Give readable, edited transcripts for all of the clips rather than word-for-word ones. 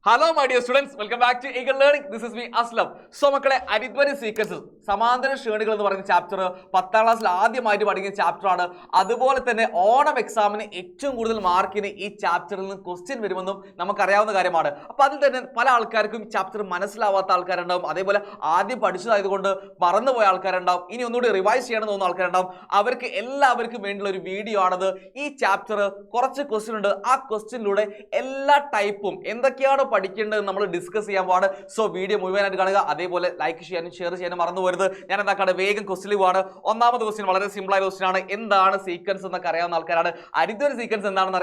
Hello my dear students, welcome back to Eagle Learning. This is me Aslam. So മക്കളെ arithmetic sequences സമാന്തര ശ്രേണികൾ എന്ന് പറയുന്ന chapter 10ാം ക്ലാസ്സിൽ ആദ്യമായിട്ട് പഠിക്കുന്ന ചാപ്റ്റർ ആണ്. അതുപോലെ തന്നെ ഓണം എക്സാമിന് ഏറ്റവും കൂടുതൽ മാർക്കിന് ഈ ചാപ്റ്ററിൽ നിന്ന് ക്വസ്റ്റ്യൻ വരുമെന്നും നമുക്കറിയാവുന്ന കാര്യമാണ്. അപ്പോൾ അതിൽ തന്നെ പല ആൾക്കാർക്കും ചാപ്റ്റർ മനസ്സിലാവാത്ത ആൾക്കാരുണ്ടാവും, അതേപോലെ ആദ്യം പഠിച്ചതായതുകൊണ്ട് മറന്നുപോയ ആൾക്കാരുണ്ടാവും, ഇനി ഒന്നുകൂടി റിവൈസ് ചെയ്യണമെന്ന് തോന്നുന്ന ആൾക്കാരുണ്ടാവും. അവർക്ക് എല്ലാവർക്കും വേണ്ടിയുള്ള ഒരു വീഡിയോ ആണത്. ഈ ചാപ്റ്റർ കുറച്ച് ക്വസ്റ്റ്യൻ ഉണ്ട്, ആ ക്വസ്റ്റ്യനിലൂടെ എല്ലാ ടൈപ്പും എന്തൊക്കെയാണ് പഠിക്കേണ്ടത് നമ്മൾ ഡിസ്കസ് ചെയ്യാൻ പോവാണ്. സോ വീഡിയോ മുഴുവനായിട്ട് കാണുക, അതേപോലെ ലൈക്ക് ചെയ്യാനും ഷെയർ ചെയ്യാനും മറന്നു പോകരുത്. ഞാൻ എന്താക്കാണ് വേഗം ക്വസ്റ്റ്യനിൽ പോവാണ്. ഒന്നാമത്തെ ക്വസ്റ്റ്യൻ വളരെ സിമ്പിൾ ആയ ക്വസ്റ്റ്യൻ ആണ്. എന്താണ് സീക്വൻസ് എന്നൊക്കെ അറിയാവുന്ന ആൾക്കാരാണ്, അരിത്മെറ്റിക് സീക്വൻസ് എന്താണെന്ന്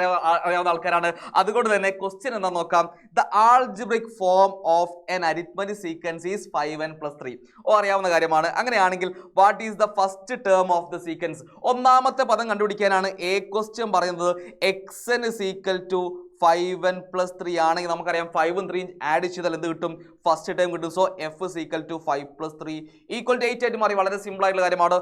അറിയാവുന്ന ആൾക്കാരാണ്. അതുകൊണ്ട് തന്നെ ക്വസ്റ്റ്യൻ എന്താ നോക്കാം. The algebraic form of an arithmetic sequence is 5n + 3. അറിയാവുന്ന കാര്യമാണ്. അങ്ങനെയാണെങ്കിൽ what is the first term of the sequence? ഒന്നാമത്തെ പദം കണ്ടുപിടിക്കാനാണ് എ ക്വസ്റ്റ്യൻ പറയുന്നത്. xn = 5n + 3 ആണെങ്കിൽ നമുക്കറിയാം 5ഉം 3ഉം ആഡ് ചെയ്താൽ എന്ത് കിട്ടും? ഫസ്റ്റ് ടൈം കിട്ടും. സോ f = 5 + 3 = 8 ആയിട്ട് മാറി. വളരെ സിമ്പിൾ ആയിട്ടുള്ള കാര്യമാണ്.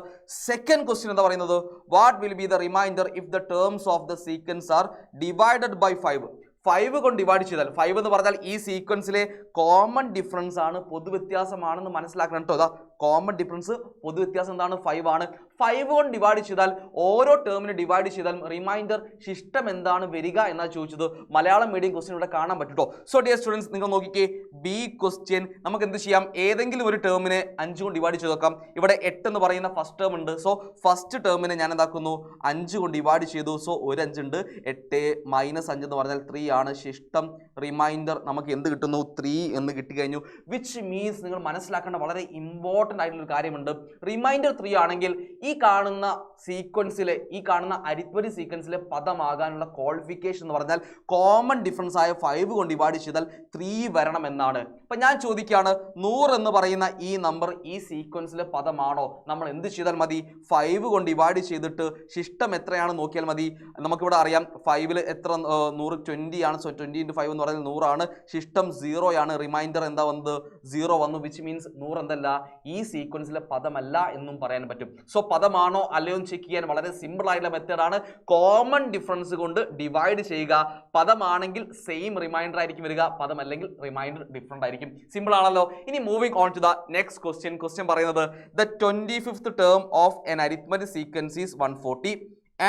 സെക്കൻഡ് ക്വസ്റ്റ്യൻ എന്താ പറയുന്നത്? What will be the remainder if the terms of the sequence are divided by 5? 5 കൊണ്ട് ഡിവൈഡ് ചെയ്താൽ, 5 എന്ന് പറഞ്ഞാൽ ഈ സീക്വൻസിലെ കോമൺ ഡിഫറൻസ് ആണ്, പൊതുവ്യത്യാസമാണെന്ന് മനസ്സിലാക്കണം കേട്ടോ. അതാ കോമൺ ഡിഫറൻസ്, പൊതുവ്യത്യാസം എന്താണ്? 5 ആണ്. 5 കൊണ്ട് ഡിവൈഡ് ചെയ്താൽ, ഓരോ ടേമിന് ഡിവൈഡ് ചെയ്താൽ റിമൈൻഡർ ശിഷ്ടം എന്താണ് വരിക എന്നാണ് ചോദിച്ചത്. മലയാളം മീഡിയം ക്വസ്റ്റ്യൻ ഇവിടെ കാണാൻ പറ്റും. സോ ഡിയർ സ്റ്റുഡൻസ്, നിങ്ങൾ നോക്കിക്കേ, ബി ക്വസ്റ്റ്യൻ നമുക്ക് എന്ത് ചെയ്യാം? ഏതെങ്കിലും ഒരു ടേമിനെ 5 കൊണ്ട് ഡിവൈഡ് ചെയ്ത് നോക്കാം. ഇവിടെ 8 എന്ന് പറയുന്ന ഫസ്റ്റ് ടേം ഉണ്ട്. സോ ഫസ്റ്റ് ടേമിനെ ഞാൻ എന്താക്കുന്നു? 5 കൊണ്ട് ഡിവൈഡ് ചെയ്തു. സോ ഒരു 5 ഉണ്ട്. 8 - 5 എന്ന് പറഞ്ഞാൽ 3 ആണ് ശിഷ്ടം. റിമൈൻഡർ നമുക്ക് എന്ത് കിട്ടുന്നു? 3 എന്ന് കിട്ടിക്കഴിഞ്ഞു. വിച്ച് മീൻസ് നിങ്ങൾ മനസ്സിലാക്കേണ്ട വളരെ ഇമ്പോർട്ടൻ്റ് ആയിട്ടുള്ള ഒരു കാര്യമുണ്ട്. റിമൈൻഡർ 3 ആണെങ്കിൽ ഈ കാണുന്ന സീക്വൻസിലെ, ഈ കാണുന്ന അരിത്മെറ്റിക് സീക്വൻസിലെ പദമാകാനുള്ള ക്വാളിഫിക്കേഷൻ എന്ന് പറഞ്ഞാൽ കോമൺ ഡിഫറൻസ് ആയ 5 കൊണ്ട് ഡിവൈഡ് ചെയ്താൽ 3 വരണം എന്നാണ്. അപ്പം ഞാൻ ചോദിക്കുകയാണ്, 100 എന്ന് പറയുന്ന ഈ നമ്പർ ഈ സീക്വൻസിലെ പദമാണോ? നമ്മൾ എന്ത് ചെയ്താൽ മതി? 5 കൊണ്ട് ഡിവൈഡ് ചെയ്തിട്ട് ശിഷ്ടം എത്രയാണ് നോക്കിയാൽ മതി. നമുക്കിവിടെ അറിയാം 5ൽ എത്ര? 100 20 ആണ്. സോ 20 × 5 എന്ന് പറയുന്നത് 100 ആണ്. ശിഷ്ടം 0 ആണ്. റിമൈൻഡർ എന്താ വന്നത്? 0 വന്നു. വിച്ച് മീൻസ് 100 എന്തല്ല, ഈ സീക്വൻസിലെ പദമല്ല എന്നും പറയാൻ പറ്റും. സോ പദമാണോ അല്ലയോ ചെക്ക് ചെയ്യാൻ വളരെ സിമ്പിൾ ആയിട്ടുള്ള മെത്തേഡാണ്. കോമൺ ഡിഫറൻസ് കൊണ്ട് ഡിവൈഡ് ചെയ്യുക. പദമാണെങ്കിൽ സെയിം റിമൈൻഡർ ആയിരിക്കും വരിക, പദമല്ലെങ്കിൽ റിമൈൻഡർ ഡിഫറെന്റ് ആയിരിക്കും. സിമ്പിൾ ആണല്ലോ. ഇനി moving on to the next question. Question പറയുന്നത് the 25th term of an arithmetic sequence is 140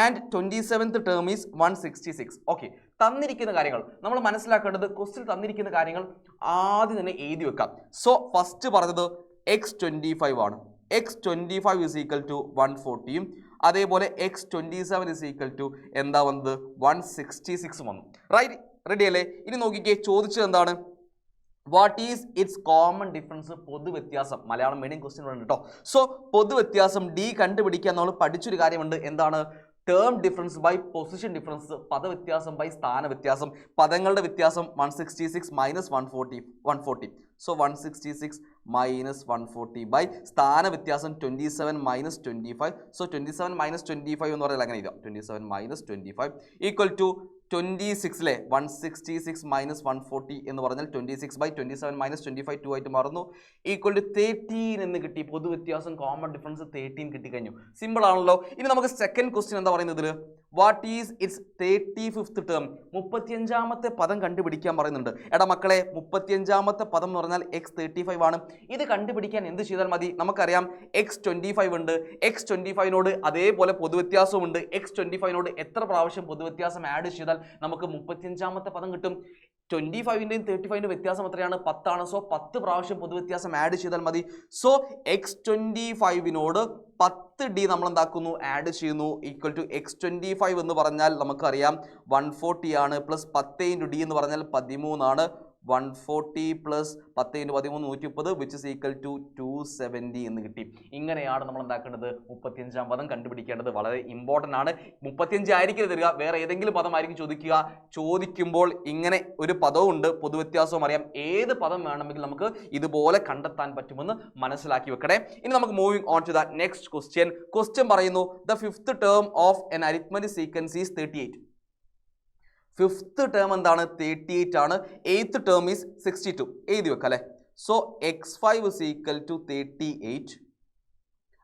and 27th term is 166. Okay, തന്നിരിക്കുന്ന കാര്യങ്ങൾ നമ്മൾ മനസ്സിലാക്കേണ്ടത്, ക്വസ്റ്റ്യൻ തന്നിരിക്കുന്ന കാര്യങ്ങൾ ആദ്യം തന്നെ എഴുതി വെക്കാം. സോ ഫസ്റ്റ് പറഞ്ഞത് x25 ആണ്. x25 = 140യും അതേപോലെ x27 എന്താ വന്നത്? 166 വന്നു. റൈറ്റ്, റെഡി അല്ലേ? ഇനി നോക്കിക്കേ, ചോദിച്ചത് എന്താണ്? What is its common difference? പൊതുവ്യത്യാസം. മലയാളം മീഡിയം ക്വസ്റ്റ്യൻ ഉണ്ട് കേട്ടോ. സോ പൊതുവ്യത്യാസം ഡി കണ്ടുപിടിക്കാൻ നമ്മൾ പഠിച്ചൊരു കാര്യമുണ്ട്. എന്താണ്? Term difference by position difference. പദവ്യത്യാസം ബൈ സ്ഥാനവ്യത്യാസം. പദങ്ങളുടെ വ്യത്യാസം 166 - 140. So 166 - 140 by സ്ഥാനവ്യത്യാസം 27 - 25. സോ 27 - 25 എന്ന് പറയുന്നത് അങ്ങനെ ഇതാ, 27 - 25 = 26 അല്ലേ? 166 - 140 എന്ന് പറഞ്ഞാൽ 26/27 - 25 2 ആയിട്ട് മാറുന്നു. =13 എന്ന് കിട്ടി. പൊതുവ്യത്യാസം കോമൺ ഡിഫറൻസ് 13 കിട്ടിക്കഴിഞ്ഞു. സിമ്പിൾ ആണല്ലോ. ഇനി നമുക്ക് സെക്കൻഡ് ക്വസ്റ്റ്യൻ എന്താ പറയുന്നത്? What is its 35th term? 35ാമത്തെ പദം കണ്ടുപിടിക്കാൻ പറയുന്നുണ്ട്. എടാ മക്കളെ, 35ാമത്തെ പദം എന്ന് പറഞ്ഞാൽ x35 ആണ്. ഇത് കണ്ടുപിടിക്കാൻ എന്ത് ചെയ്താൽ മതി? നമുക്കറിയാം x25 ഉണ്ട്. x25നോട് അതേപോലെ പൊതുവ്യത്യാസവും ഉണ്ട്. x25നോട് എത്ര പ്രാവശ്യം പൊതുവ്യത്യാസം ആഡ് ചെയ്താൽ നമുക്ക് 35ാമത്തെ പദം കിട്ടും? 25ന്റെയും 35ന്റെയും വ്യത്യാസം എത്രയാണ്? 10 ആണ്. സോ 10 പ്രാവശ്യം പൊതുവ്യത്യാസം ആഡ് ചെയ്താൽ മതി. സോ x25നോട് 10d നമ്മൾ എന്താക്കുന്നു? ആഡ് ചെയ്യുന്നു. x25 എന്ന് പറഞ്ഞാൽ നമുക്കറിയാം 140 ആണ്. പ്ലസ് 10 × d എന്ന് പറഞ്ഞാൽ 13 ആണ്. 140 + 10 × 13 130 which is equal to 270 എന്ന് കിട്ടി. ഇങ്ങനെയാണ് നമ്മൾ എന്താക്കേണ്ടത്? 35ാം പദം കണ്ടുപിടിക്കേണ്ടത്. വളരെ ഇമ്പോർട്ടൻ്റ് ആണ്. 35 ആയിരിക്കും തരിക, വേറെ ഏതെങ്കിലും പദമായിരിക്കും ചോദിക്കുക. ചോദിക്കുമ്പോൾ ഇങ്ങനെ ഒരു പദവും ഉണ്ട്, പൊതുവ്യത്യാസവും അറിയാം. ഏത് പദം വേണമെങ്കിൽ നമുക്ക് ഇതുപോലെ കണ്ടെത്താൻ പറ്റുമെന്ന് മനസ്സിലാക്കി വെക്കണേ. ഇനി നമുക്ക് moving on to the next question. Question പറയുന്നു the 5th term of an arithmetic sequence is 38. 5th term എന്താണ്? 38 ആണ്. 8th term is 62. എഴുതി വെക്കാം അല്ലേ? So x5 = 38.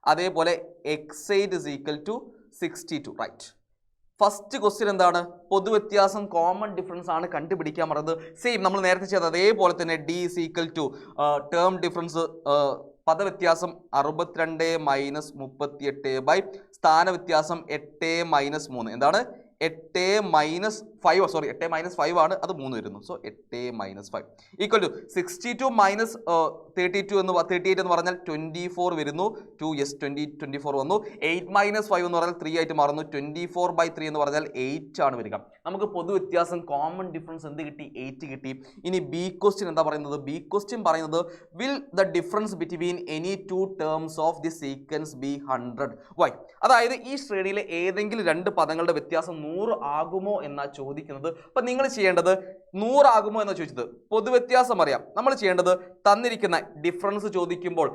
അതേപോലെ x8 = 62. റൈറ്റ്. ഫസ്റ്റ് ക്വസ്റ്റ്യൻ എന്താണ്? പൊതുവ്യത്യാസം കോമൺ ഡിഫറൻസ് ആണ് കണ്ടുപിടിക്കാൻ പറയുന്നത്. സെയിം നമ്മൾ നേരത്തെ ചെയ്തത് അതേപോലെ തന്നെ D is equal to term difference പദവ്യത്യാസം 62 മൈനസ് 38 ബൈ സ്ഥാന വ്യത്യാസം 8 മൈനസ് 3 എന്താണ് 8 മൈനസ് 5 സോറി 8 മൈനസ് 5 ആണ്, അത് 3 വരുന്നു. So 8 minus 5 equal to 62 minus 38 എന്ന് പറഞ്ഞാൽ 24 വരുന്നു. 24 വന്നു. 8 മൈനസ് 5 എന്ന് പറഞ്ഞാൽ 3 ആയിട്ട് മാറുന്നു. 24/3 എന്ന് പറഞ്ഞാൽ 8 ആണ് വരിക. നമുക്ക് പൊതുവ്യത്യാസം കോമൺ ഡിഫറൻസ് എന്ത് കിട്ടി? 8 കിട്ടി. ഇനി ബി ക്വസ്റ്റ്യൻ എന്താ പറയുന്നത്? ബി ക്വസ്റ്റ്യൻ പറയുന്നത് will the difference between any two terms of the sequence be 100 why? അതായത് ഈ ശ്രേണിയിലെ ഏതെങ്കിലും രണ്ട് പദങ്ങളുടെ വ്യത്യാസം 100 ആകുമോ എന്നാ ചോദിക്കുന്നത്. അപ്പൊ നിങ്ങൾ ചെയ്യേണ്ടത് 100 ആകുമോ എന്ന് ചോദിച്ചത് പൊതുവ്യത്യാസം അറിയാം. നമ്മൾ ചെയ്യേണ്ടത് തന്നിരിക്കുന്ന ഡിഫറൻസ് ചോദിക്കുമ്പോൾ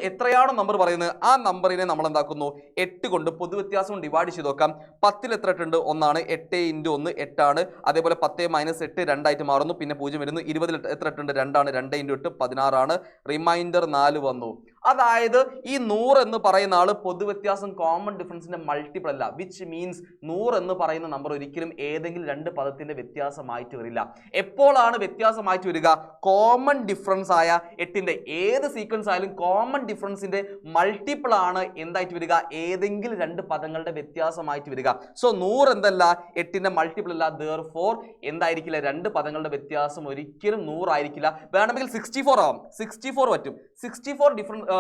എത്രയാണോ നമ്പർ പറയുന്നത് ആ നമ്പറിനെ നമ്മൾ എന്താക്കുന്നു 8 കൊണ്ട് പൊതുവ്യത്യാസം ഡിവൈഡ് ചെയ്ത് നോക്കാം. 10ൽ എത്ര 8 ഉണ്ട്? 1 ആണ്. 8 × 1 8 ആണ്. അതേപോലെ 10 മൈനസ് 8 2 ആയിട്ട് മാറുന്നു. പിന്നെ 0 വരുന്നു. 20ൽ എത്ര 8 ഉണ്ട്? 2 ആണ്. 2 × 8 16 ആണ്. റിമൈൻഡർ 4 വന്നു. അതായത് ഈ 100 എന്ന് പറയുന്ന ആള് പൊതുവ്യത്യാസം കോമൺ ഡിഫറൻസിന്റെ മൾട്ടിപ്പിൾ അല്ല. വിച്ച് മീൻസ് 100 എന്ന് പറയുന്ന നമ്പർ ഒരിക്കലും ഏതെങ്കിലും രണ്ട് പദത്തിന്റെ വ്യത്യാസമായിട്ട് വരില്ല. എപ്പോഴാണ് വ്യത്യാസമായിട്ട് വരിക? കോമൺ ഡിഫറൻസ് ആയ 8ന്റെ ഏത് സീക്വൻസ് ആയാലും കോമൺ ഡിഫറൻസിന്റെ മൾട്ടിപ്പിൾ ആണ് എന്തായിട്ട് വരിക? ഏതെങ്കിലും രണ്ട് പദങ്ങളുടെ വ്യത്യാസമായിട്ട് വരിക. സോ 100 എന്തല്ല 8ന്റെ മൾട്ടിപ്പിൾ അല്ല. therefore എന്തായിരിക്കില്ല? രണ്ട് പദങ്ങളുടെ വ്യത്യാസം ഒരിക്കലും 100 ആയിരിക്കില്ല. വേണമെങ്കിൽ 64 ആവാം. 64 പറ്റും. 64 ഡിഫറൻസ്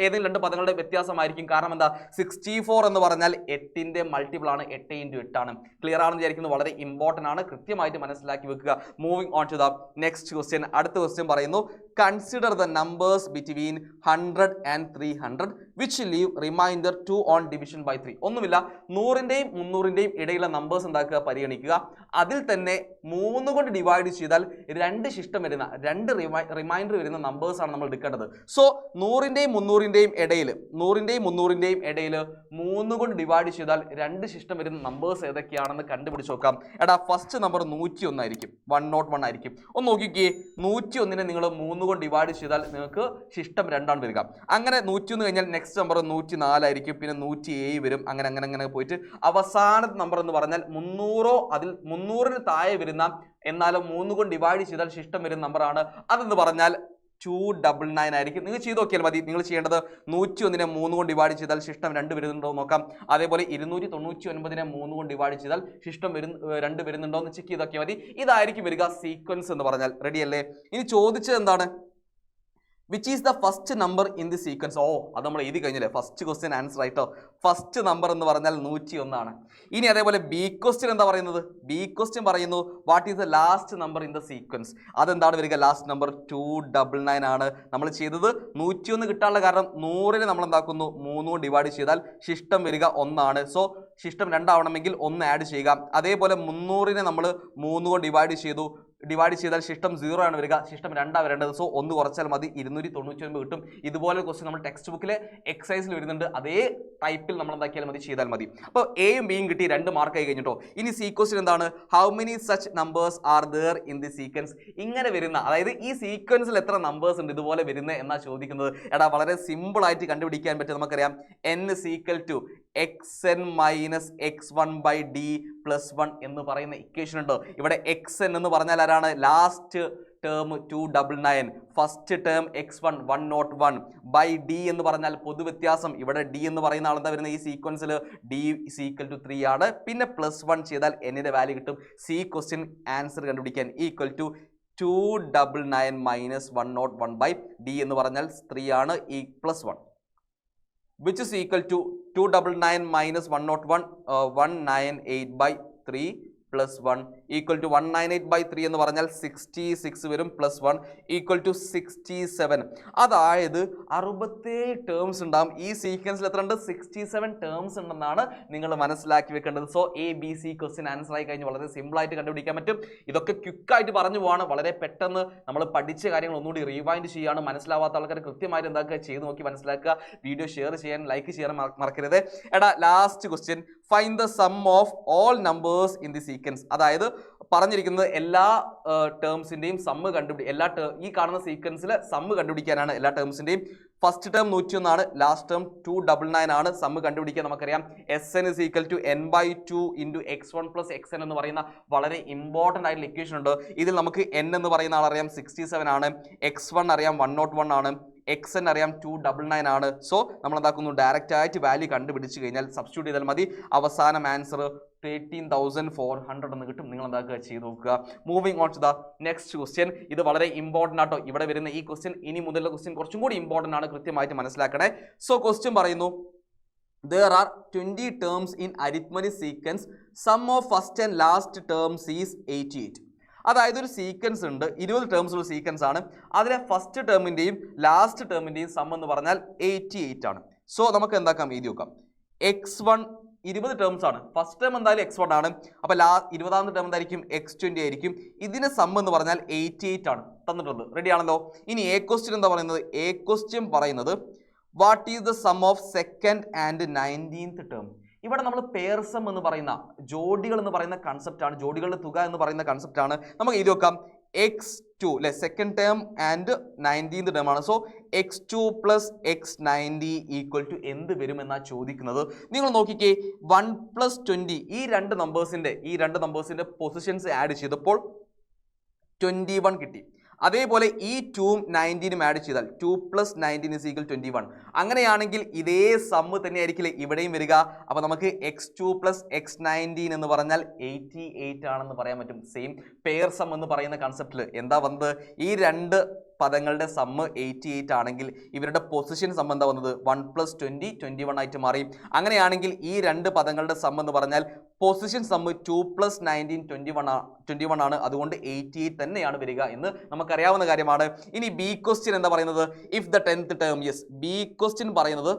ഏതെങ്കിലും രണ്ട് പദങ്ങളുടെ വ്യത്യാസമായിരിക്കും. കാരണം എന്താ? 64 എന്ന് പറഞ്ഞാൽ 8ന്റെ മൾട്ടിപ്പിൾ ആണ്. 8 × 8 ആണ്. ക്ലിയർ ആണെന്ന് വിചാരിക്കുന്നത്. വളരെ ഇമ്പോർട്ടന്റ് ആണ്. കൃത്യമായിട്ട് മനസ്സിലാക്കി വെക്കുക. Moving on to the next question. അടുത്ത ക്വസ്റ്റ്യൻ പറയുന്നു consider the numbers between 100 and 300 which leave remainder 2 on division by 3. ഒന്നുമില്ല, 100ന്റെയും 300ന്റെയും ഇടയിലുള്ള നമ്പേഴ്സ് എന്താക്കുക? പരിഗണിക്കുക. അതിൽ തന്നെ 3 കൊണ്ട് ഡിവൈഡ് ചെയ്താൽ രണ്ട് ശിഷ്ടം വരുന്ന രണ്ട് റിമൈൻഡർ വരുന്ന നമ്പേഴ്സ് ആണ് നമ്മൾ എടുക്കേണ്ടത്. സോ 100ന്റെയും 300ന്റെയും ഇടയിൽ 3 കൊണ്ട് ഡിവൈഡ് ചെയ്താൽ രണ്ട് ശിഷ്ടം വരുന്ന നമ്പേഴ്സ് ഏതൊക്കെയാണെന്ന് കണ്ടുപിടിച്ച് നോക്കാം. എടാ ഫസ്റ്റ് നമ്പർ 101 ആയിരിക്കും. 101 ആയിരിക്കും. ഒന്ന് നോക്കിക്കേ, 101നെ നിങ്ങൾ 3 കൊണ്ട് ഡിവൈഡ് ചെയ്താൽ നിങ്ങൾക്ക് ശിഷ്ടം 2 ആണ് വരിക. അങ്ങനെ 101 കഴിഞ്ഞാൽ നെക്സ്റ്റ് നമ്പർ 104 ആയിരിക്കും. പിന്നെ 107 വരും. അങ്ങനെ പോയിട്ട് അവസാനത്തെ നമ്പർ എന്ന് പറഞ്ഞാൽ 300 അതിൽ 300ന് താഴെ വരുന്ന എന്നാലും 3 കൊണ്ട് ഡിവൈഡ് ചെയ്താൽ ശിഷ്ടം വരുന്ന നമ്പറാണ്. അതെന്ന് പറഞ്ഞാൽ 299 ആയിരിക്കും. നിങ്ങൾ ചെയ്ത് നോക്കിയാൽ മതി. നിങ്ങൾ ചെയ്യേണ്ടത് 101നെ 3 കൊണ്ട് ഡിവൈഡ് ചെയ്താൽ ശിഷ്ടം 2 വരുന്നുണ്ടോ നോക്കാം. അതേപോലെ 299നെ 3 കൊണ്ട് ഡിവൈഡ് ചെയ്താൽ ശിഷ്ടം 2 വരുന്നുണ്ടോ എന്ന് ചെക്ക് ചെയ്ത് നോക്കിയാൽ മതി. ഇതായിരിക്കും വരിക സീക്വൻസ് എന്ന് പറഞ്ഞാൽ. റെഡി അല്ലേ? ഇനി ചോദിച്ചത് എന്താണ്? Which is the first number in the sequence. അത് നമ്മൾ എഴുതി കഴിഞ്ഞില്ലേ? ഫസ്റ്റ് ക്വസ്റ്റ്യൻ ആൻസർ ആയിട്ടോ. ഫസ്റ്റ് നമ്പർ എന്ന് പറഞ്ഞാൽ 101 ആണ്. ഇനി അതേപോലെ ബി ക്വസ്റ്റ്യൻ എന്താ പറയുന്നത്? ബി ക്വസ്റ്റ്യൻ പറയുന്നു what is the last number in the sequence. അതെന്താണ് വരിക? ലാസ്റ്റ് നമ്പർ 299 ആണ്. നമ്മൾ ചെയ്തത് 101 കിട്ടാനുള്ള കാരണം 100നെ നമ്മൾ എന്താക്കുന്നു 3 കൊണ്ട് ഡിവൈഡ് ചെയ്താൽ ശിഷ്ടം വരിക 1 ആണ്. സോ ശിഷ്ടം 2 ആവണമെങ്കിൽ 1 ആഡ് ചെയ്യുക. അതേപോലെ 300നെ നമ്മൾ 3 കൊണ്ട് ഡിവൈഡ് ചെയ്താൽ ശിഷ്ടം 0 ആണ് വരിക. ശിഷ്ടം 2 വരേണ്ടത്. സോ 1 കുറച്ചാൽ മതി. 299 കിട്ടും. ഇതുപോലെ ക്വസ്റ്റ്യൻ നമ്മൾ ടെക്സ്റ്റ് ബുക്കിലെ എക്സസൈസിൽ വരുന്നുണ്ട്. അതേ ടൈപ്പിൽ നമ്മൾ എന്താക്കിയാൽ മതി, ചെയ്താൽ മതി. അപ്പോൾ എയും ബിയും കിട്ടി, 2 മാർക്ക് ആയി കഴിഞ്ഞിട്ടോ. ഇനി സി ക്വസ്റ്റ്യൻ എന്താണ്? How many such numbers are there in the sequence. ഇങ്ങനെ വരുന്ന, അതായത് ഈ സീക്വൻസിൽ എത്ര നമ്പേഴ്സ് ഉണ്ട് ഇതുപോലെ വരുന്നത് എന്നാ ചോദിക്കുന്നത്. എടാ വളരെ സിമ്പിൾ ആയിട്ട് കണ്ടുപിടിക്കാൻ പറ്റും. നമുക്കറിയാം n = xn - x1/d + 1 എന്ന് പറയുന്ന ഇക്വേഷൻ ഉണ്ട്. ഇവിടെ xn എന്ന് പറഞ്ഞാൽ ആരാണ്? Last term 299, first term x1 101 by d എന്ന് പറഞ്ഞാൽ പൊതുവ്യത്യാസം. ഇവിടെ d എന്ന് പറയുന്ന ആൾ എന്താ വരുന്നത്? ഈ സീക്വൻസിൽ d = 3 ആണ്. പിന്നെ +1 ചെയ്താൽ n-ന്റെ വാല്യൂ കിട്ടും. സി ക്വസ്റ്റ്യൻ ആൻസർ കണ്ടുപിടിക്കാൻ =299 - 101/d എന്ന് പറഞ്ഞാൽ 3 ആണ്. ഈ +1 which is equal to 299 - 101 198/3 + 1 equal to 198/3 എന്ന് പറഞ്ഞാൽ 66 വരും. +1 equal to 67. അതായത് 67 ടേംസ് ഉണ്ടാകും. ഈ സീക്വൻസിൽ എത്ര ഉണ്ട്? 67 ടേംസ് ഉണ്ടെന്നാണ് നിങ്ങൾ മനസ്സിലാക്കി വെക്കേണ്ടത്. സോ ABC ക്വസ്റ്റ്യൻ ആൻസർ ആയി കഴിഞ്ഞ് വളരെ സിമ്പിൾ ആയിട്ട് കണ്ടുപിടിക്കാൻ പറ്റും. ഇതൊക്കെ ക്വിക്കായിട്ട് പറഞ്ഞു പോവാണ്. വളരെ പെട്ടെന്ന് നമ്മൾ പഠിച്ച കാര്യങ്ങൾ ഒന്നുകൂടി റീവൈൻഡ് ചെയ്യുകയാണ്. മനസ്സിലാവാത്ത ആൾക്കാർ കൃത്യമായിട്ട് എന്താക്കുക ചെയ്ത് നോക്കി മനസ്സിലാക്കുക. വീഡിയോ ഷെയർ ചെയ്യാൻ, ലൈക്ക് ചെയ്യാൻ മറക്കരുത്. എടാ last question, find the sum of all numbers in the sequence. അതായത് പറഞ്ഞിരിക്കുന്നത് എല്ലാ ടേംസിന്റെയും സമ്മ് ഈ കാണുന്ന സീക്വൻസിൽ സമ്മ് കണ്ടുപിടിക്കാനാണ് എല്ലാ ടേംസിന്റെയും. ഫസ്റ്റ് ടേം 101 ആണ്, ലാസ്റ്റ് ടേം 299 ആണ്. സമ്മ് കണ്ടുപിടിക്കാൻ നമുക്കറിയാം SN is equal to n/2 into x1 plus xn എന്ന് പറയുന്ന വളരെ ഇമ്പോർട്ടൻ്റ് ആയിട്ടുള്ള ഇക്വേഷൻ ഉണ്ട്. ഇതിൽ നമുക്ക് n എന്ന് പറയുന്ന ആളറിയാം 67 ആണ്, x1 അറിയാം 101 ആണ്, xn അറിയാം 299 ആണ്. സോ നമ്മൾ എന്താക്കുന്നു, ഡയറക്റ്റ് ആയിട്ട് വാല്യൂ കണ്ടുപിടിച്ച് കഴിഞ്ഞാൽ സബ്സ്റ്റിറ്റ്യൂട്ട് ചെയ്താൽ മതി. അവസാനം ആൻസർ 13,400 എന്ന് കിട്ടും. നിങ്ങൾ എന്താക്കുക, ചെയ്ത് നോക്കുക. Moving on to the next question. ഇത് വളരെ ഇമ്പോർട്ടൻ്റ് ആട്ടോ. ഇവിടെ വരുന്ന ഈ ക്വസ്റ്റ്യൻ ഇനി മുതലുള്ള ക്വസ്റ്റ്യൻ കുറച്ചും കൂടി ഇമ്പോർട്ടൻ്റ് ആണ്, കൃത്യമായിട്ട് മനസ്സിലാക്കണേ. സോ ക്വസ്റ്റ്യൻ പറയുന്നു, there are 20 terms in arithmetic sequence, sum of first and last terms is 88. അതായത് ഒരു സീക്വൻസ് ഉണ്ട്, 20 ടേംസ് ഉള്ള സീക്വൻസ് ആണ്. അതിലെ ഫസ്റ്റ് ടേമിൻ്റെയും ലാസ്റ്റ് ടേമിൻ്റെയും സം എന്ന് പറഞ്ഞാൽ 88 ആണ്. സോ നമുക്ക് എന്താക്കാം, എഴുതി വെക്കാം. x1 20 ടേംസ് ആണ്. ഫസ്റ്റ് ടേം എന്തായാലും x1 ആണ്. അപ്പോൾ 20ാമത്തെ ടേം എന്തായിരിക്കും, x20 ആയിരിക്കും. ഇതിന്റെ സം എന്ന് പറഞ്ഞാൽ 88 ആണ് തന്നിട്ടുള്ളത്. റെഡി ആണല്ലോ. ഇനി എ ക്വസ്റ്റ്യൻ എന്താ പറയുന്നത്, എ ക്വസ്റ്റ്യൻ പറയുന്നത് what is the sum of second and 19th term. ഇവിടെ നമ്മൾ പെയർ സം എന്ന് പറയുന്ന ജോഡികൾ എന്ന് പറയുന്ന കൺസെപ്റ്റ് ആണ്, ജോഡികളുടെ തുക എന്ന് പറയുന്ന കൺസെപ്റ്റ് ആണ്. നമുക്ക് എഴുതി വെക്കാം x2 അല്ലെ, second term and 19th term ആണ്. So x2 plus x90 equal to എന്ത് വരും എന്നാണ് ചോദിക്കുന്നത്. നിങ്ങൾ നോക്കിക്കേ, 1 + 20 ഈ രണ്ട് നമ്പേഴ്സിന്റെ പൊസിഷൻസ് ആഡ് ചെയ്തപ്പോൾ 21 കിട്ടി. അതേപോലെ ഈ 2ഉം 19ഉം ആഡ് ചെയ്താൽ 2 + 19 = 21. അങ്ങനെയാണെങ്കിൽ ഇതേ സമ്മ് തന്നെയായിരിക്കില്ലേ ഇവിടെയും വരിക. അപ്പോൾ നമുക്ക് x2 + x19 എന്ന് പറഞ്ഞാൽ 88 ആണെന്ന് പറയാൻ പറ്റും. സെയിം പെയർ സം എന്ന് പറയുന്ന കൺസെപ്റ്റിൽ എന്താ വന്നത്, ഈ രണ്ട് പദങ്ങളുടെ സമ്മ് 88 ആണെങ്കിൽ ഇവരുടെ പൊസിഷൻ സം എന്താ വന്നത്, 1 + 20 21 ആയിട്ട് മാറി. അങ്ങനെയാണെങ്കിൽ ഈ രണ്ട് പദങ്ങളുടെ സം എന്ന് പറഞ്ഞാൽ പൊസിഷൻ സമ്മ് 2 + 19 21 ആണ്. അതുകൊണ്ട് 88 തന്നെയാണ് വരിക എന്ന് നമുക്കറിയാവുന്ന കാര്യമാണ്. ഇനി ബി ക്വസ്റ്റ്യൻ എന്താ പറയുന്നത്, if the 10th term, yes, B question പറയുന്നത്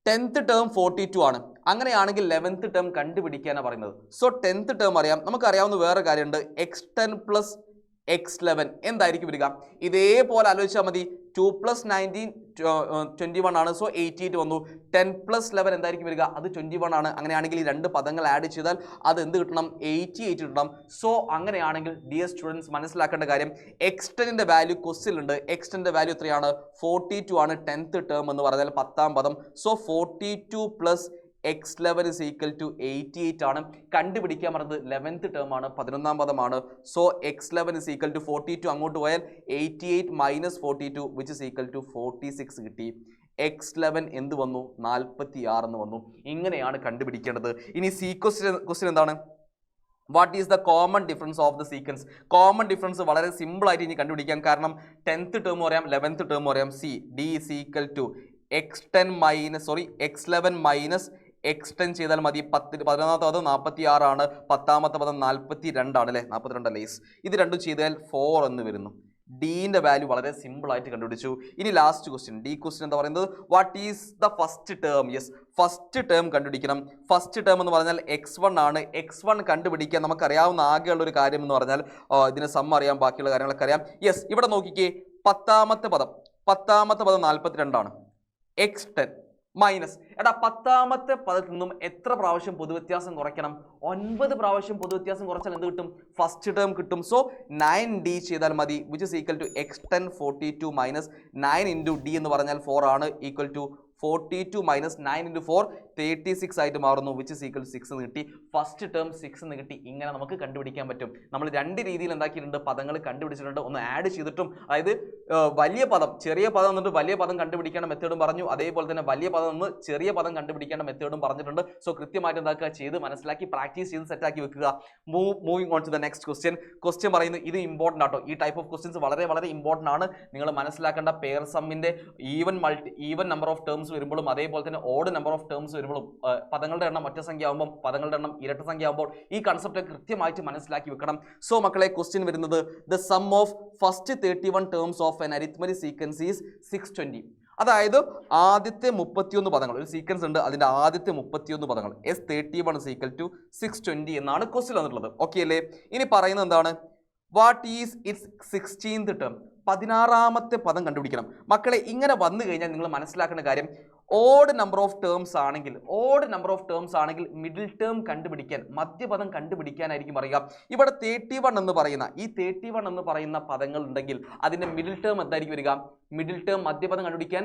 10th ടേം 42 ആണ്. അങ്ങനെയാണെങ്കിൽ 11th ടേം കണ്ടുപിടിക്കാനാണ് പറയുന്നത്. സോ 10th ടേം അറിയാം. നമുക്കറിയാവുന്ന വേറെ കാര്യമുണ്ട്, x10 + x11 എന്തായിരിക്കും വരിക. ഇതേപോലെ ആലോചിച്ചാൽ മതി. 2 + 19 21 ആണ്. സോ 88 വന്നു. 10 + 11 എന്തായിരിക്കും വരിക, അത് 21 ആണ്. അങ്ങനെയാണെങ്കിൽ ഈ രണ്ട് പദങ്ങൾ ആഡ് ചെയ്താൽ അത് എന്ത് കിട്ടണം, 88 കിട്ടണം. സോ അങ്ങനെയാണെങ്കിൽ ഡിയർ സ്റ്റുഡൻസ് മനസ്സിലാക്കേണ്ട കാര്യം, x10ന്റെ വാല്യൂ ക്വസ്റ്റ്യൻ ഉണ്ട്. x10ന്റെ വാല്യൂ എത്രയാണ്, 42 ആണ്. 10th ടേം എന്ന് പറഞ്ഞാൽ 10ാം പദം. സോ 42 + x11 = 88 ആണ്. കണ്ടുപിടിക്കാൻ പറഞ്ഞത് 11th ടേം ആണ്, 11ാം പദമാണ്. സോ x11 = 42, അങ്ങോട്ട് പോയാൽ 88 - 42 = 46 കിട്ടി. x11 എന്ത് വന്നു, 46 എന്ന് വന്നു. ഇങ്ങനെയാണ് കണ്ടുപിടിക്കേണ്ടത്. ഇനി സി ക്വസ്റ്റ്യൻ എന്താണ്, what is the common difference of the sequence. Common difference വളരെ സിമ്പിൾ ആയിട്ട് ഇനി കണ്ടുപിടിക്കാം. കാരണം 10th ടേം അറിയാം, 11th ടേം അറിയാം. സി ഡി = x11 - x10 ചെയ്താൽ മതി. 11ാമത്തെ പദം 46 ആണ്, 10ാമത്തെ പദം 42 ആണ് അല്ലേ, 42 അല്ലേ. ഇത് രണ്ടും ചെയ്താൽ 4 എന്ന് വരുന്നു. ഡീൻ്റെ വാല്യൂ വളരെ സിമ്പിൾ ആയിട്ട് കണ്ടുപിടിച്ചു. ഇനി ലാസ്റ്റ് ക്വസ്റ്റ്യൻ, ഡി ക്വസ്റ്റ്യൻ എന്താ പറയുന്നത്, what is the first term. Yes, first term കണ്ടുപിടിക്കണം. ഫസ്റ്റ് ടേം എന്ന് പറഞ്ഞാൽ x1 ആണ്. x1 കണ്ടുപിടിക്കാൻ നമുക്കറിയാവുന്ന ആകെയുള്ള ഒരു കാര്യം എന്ന് പറഞ്ഞാൽ ഇതിന് സം അറിയാം, ബാക്കിയുള്ള കാര്യങ്ങളൊക്കെ അറിയാം. യെസ്, ഇവിടെ നോക്കിക്കേ, 10ാമത്തെ പദം 42 ആണ്. x10 മൈനസ്, എടാ 10ാമത്തെ പദത്തിൽ നിന്നും എത്ര പ്രാവശ്യം പൊതുവ്യത്യാസം കുറയ്ക്കണം, 9 പ്രാവശ്യം പൊതുവ്യത്യാസം കുറച്ചാൽ എന്ത് കിട്ടും, ഫസ്റ്റ് ടേം കിട്ടും. സോ 9d ചെയ്താൽ മതി, which is equal to x10 42 - 9 × d എന്ന് പറഞ്ഞാൽ 4 ആണ്, ഈക്വൽ ടു 42 - 9 × 4 36 ആയിട്ട് മാറുന്നു, വിച്ച് ഇസ് ഈക്വൽ 6 എന്ന് കിട്ടി. ഫസ്റ്റ് ടേം 6 എന്ന് കിട്ടി. ഇങ്ങനെ നമുക്ക് കണ്ടുപിടിക്കാൻ പറ്റും. നമ്മൾ രണ്ട് രീതിയിൽ എന്താക്കിയിട്ടുണ്ട്, പദങ്ങൾ കണ്ടുപിടിച്ചിട്ടുണ്ട്. ഒന്ന് ആഡ് ചെയ്തിട്ടും, അതായത് വലിയ പദം ചെറിയ പദം എന്നിട്ട് വലിയ പദം കണ്ടുപിടിക്കേണ്ട മെത്തേഡും പറഞ്ഞു. അതേപോലെ തന്നെ വലിയ പദം നിന്ന് ചെറിയ പദം കണ്ടുപിടിക്കേണ്ട മെത്തേഡും പറഞ്ഞിട്ടുണ്ട്. സോ കൃത്യമായിട്ട് എന്താക്കുക, ചെയ്ത് മനസ്സിലാക്കി പ്രാക്ടീസ് ചെയ്ത് സെറ്റാക്കി വെക്കുക. Moving on to the next question. Question പറയുന്നത് ഇത് ഇമ്പോർട്ടൻ്റ് ആട്ടോ. ഈ ടൈപ്പ് ഓഫ് ക്വസ്റ്റ്യൻസ് വളരെ വളരെ ഇമ്പോർട്ടൻ്റ് ആണ്. നിങ്ങൾ മനസ്സിലാക്കേണ്ട പെയർ സമ്മിന്റെ ഈവൻ നമ്പർ ഓഫ് ടേംസ് വരുമ്പോഴും അതേപോലെ തന്നെ ഓഡ് നമ്പർ ഓഫ് ടേംസ് വരുമ്പോഴും പദങ്ങളുടെ എണ്ണം ഒറ്റ സംഖ്യ ആകുമ്പോൾ പദങ്ങളുടെ എണ്ണം ഇരട്ട സംഖ്യ ആകുമ്പോൾ ഈ കൺസെപ്റ്റ് കൃത്യമായിട്ട് മനസ്സിലാക്കി വെക്കണം. സോ മക്കളെ, ക്വസ്റ്റ്യൻ വരുന്നത് the sum of first 31 terms of an arithmetic sequence is 620. അതായത് ആദ്യത്തെ 31 പദങ്ങൾ, ഒരു സീക്വൻസ് ഉണ്ട്, അതിന്റെ ആദ്യത്തെ 31 പദങ്ങൾ S31 = 620 എന്നാണ് ക്വസ്റ്റ്യൻ വന്നിട്ടുള്ളത്. ഓക്കെ അല്ലേ. ഇനി പറയുന്നത് എന്താണ്, what is its 16th term? 16ാമത്തെ പദം കണ്ടുപിടിക്കണം. മക്കളെ ഇങ്ങനെ വന്നു കഴിഞ്ഞാൽ നിങ്ങൾ മനസ്സിലാക്കേണ്ട കാര്യം, ഓഡ് നമ്പർ ഓഫ് ടേംസ് ആണെങ്കിൽ മിഡിൽ ടേം കണ്ടുപിടിക്കാൻ, മധ്യപദം കണ്ടുപിടിക്കാനായിരിക്കും പറയുക. ഇവിടെ 31 എന്ന് പറയുന്ന ഈ 31 എന്ന് പറയുന്ന പദങ്ങൾ ഉണ്ടെങ്കിൽ അതിന്റെ മിഡിൽ ടേം എന്തായിരിക്കും വരിക? മിഡിൽ ടേം മധ്യപദം കണ്ടുപിടിക്കാൻ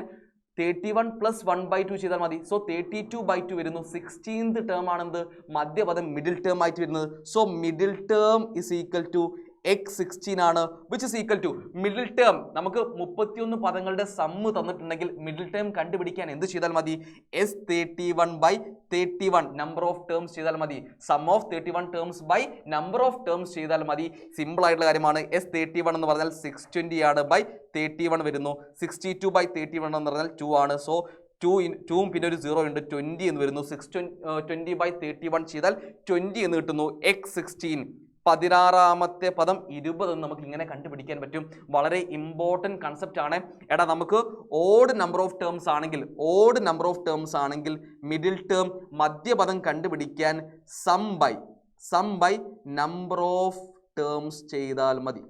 31 + 1/2 ചെയ്താൽ മതി. സോ 32/2 വരുന്നു. 16th ടേം ആണെന്ത്? മധ്യപദം മിഡിൽ ടേം ആയിട്ട് വരുന്നത്. So middle term is equal to x16 ആണ്, which is equal to middle term. നമുക്ക് 31 പദങ്ങളുടെ സമ്മ് തന്നിട്ടുണ്ടെങ്കിൽ മിഡിൽ ടേം കണ്ടുപിടിക്കാൻ എന്ത് ചെയ്താൽ മതി? S31/31 നമ്പർ ഓഫ് ടേംസ് ചെയ്താൽ മതി. Sum of 31 terms by number of terms ചെയ്താൽ മതി. സിമ്പിൾ ആയിട്ടുള്ള കാര്യമാണ്. S31 എന്ന് പറഞ്ഞാൽ 620 ആണ്, ബൈ 31 വരുന്നു. 62/31 എന്ന് പറഞ്ഞാൽ 2 ആണ്. സോ 2 പിന്നെ ഒരു 0 ഉണ്ട്, 20 എന്ന് വരുന്നു. 620/31 ചെയ്താൽ 20 എന്ന് കിട്ടുന്നു. x16 16ാമത്തെ പദം 20 എന്ന് നമുക്ക് ഇങ്ങനെ കണ്ടുപിടിക്കാൻ പറ്റും. വളരെ ഇമ്പോർട്ടൻറ്റ് കൺസെപ്റ്റ് ആണ്. എടാ നമുക്ക് ഓഡ് നമ്പർ ഓഫ് ടേംസ് ആണെങ്കിൽ മിഡിൽ ടേം മധ്യപദം കണ്ടുപിടിക്കാൻ sum by number of terms ചെയ്താൽ മതി.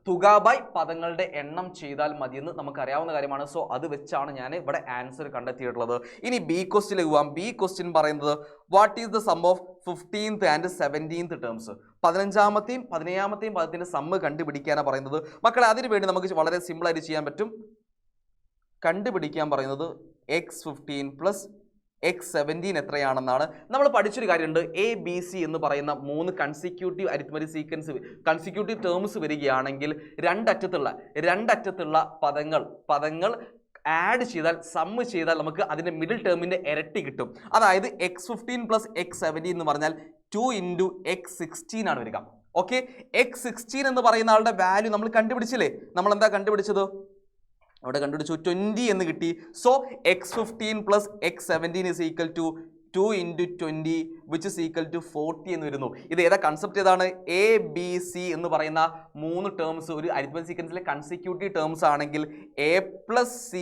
തുക ബൈ പദങ്ങളുടെ എണ്ണം ചെയ്താൽ മതി എന്ന് നമുക്കറിയാവുന്ന കാര്യമാണ്. സോ അത് വെച്ചാണ് ഞാൻ ഇവിടെ ആൻസർ കണ്ടെത്തിയിട്ടുള്ളത്. ഇനി ബി ക്വസ്റ്റ്യനിലേക്ക് പോവാം. ബി ക്വസ്റ്റ്യൻ പറയുന്നത് what is the sum of 15th and 17th terms? 15ാമത്തെയും 17ാമത്തെയും പദത്തിന്റെ സമ്മ് കണ്ടുപിടിക്കാനാണ് പറയുന്നത്. മക്കളെ അതിനു വേണ്ടി നമുക്ക് വളരെ സിമ്പിൾ ആയിട്ട് ചെയ്യാൻ പറ്റും. കണ്ടുപിടിക്കാൻ പറയുന്നത് x15 + x17 എത്രയാണെന്നാണ്. നമ്മൾ പഠിച്ചൊരു കാര്യമുണ്ട്, ABC എന്ന് പറയുന്ന 3 consecutive arithmetic sequence consecutive terms വരികയാണെങ്കിൽ രണ്ടറ്റത്തുള്ള പദങ്ങൾ ആഡ് ചെയ്താൽ സമ്മ് ചെയ്താൽ നമുക്ക് അതിന്റെ മിഡിൽ ടേമിന്റെ ഇരട്ടി കിട്ടും. അതായത് x15 + x17 എന്ന് പറഞ്ഞാൽ 2 × x16 ആണ് വരിക. ഓക്കെ, x16 എന്ന് പറയുന്ന ആളുടെ വാല്യൂ നമ്മൾ കണ്ടുപിടിച്ചില്ലേ? നമ്മൾ എന്താ കണ്ടുപിടിച്ചത്? അവിടെ കണ്ടുപിടിച്ചു 20 എന്ന് കിട്ടി. So x15 + x17 is equal to 2 × 20 which is equal to 40 എന്ന് വരുന്നു. ഇത് ഏതാ കൺസെപ്റ്റ്? ഏതാണ്? ABC എന്ന് പറയുന്ന 3 ടേംസ് ഒരു അരിത്മെറ്റിക് സീക്വൻസിലെ കൺസിക്യൂട്ടീവ് ടേംസ് ആണെങ്കിൽ a + c